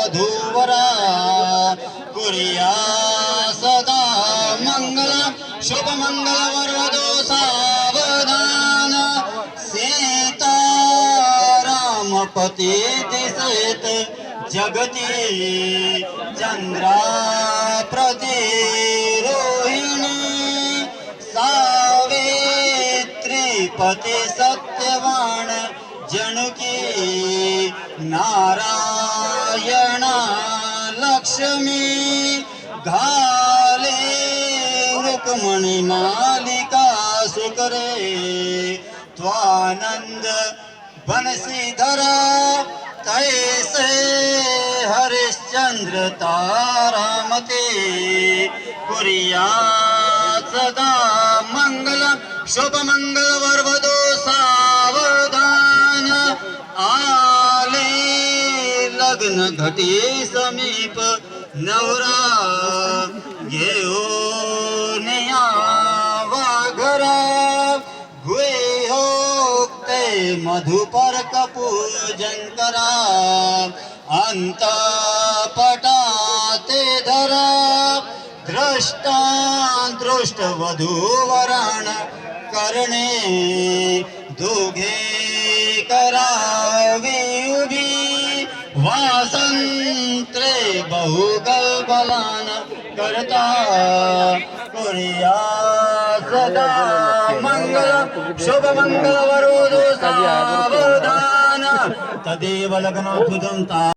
वधूवरा कुरिया सदा मंगल शुभ मंगल वरवधू सावधान सीता रामपती दिसेत जगती चंद्रा प्रति रोहिणी सावित्री पती सत्यवान जनुकी नारायणा लक्ष्मी घाले रुक्मणी मालिका सुकरे त्वानंद बनसीधरा तैसे हरिश्चंद्र तारामते कुरिया सदा मंगल शुभ मंगल वरवधू सावधान आले लग्न घटी समीप नवरा घेऊन यावा घरा गुहोक्ते मधुपर्क पूजन करा अंतपटाते धरा दृष्टा दृष्ट वधूवराण करणे दोघे करावी उभी वासंत्रे बहुकल्पलान करता कुरिया सदा मंगल शुभ मंगल वरवधू सावधान तदेव लग्न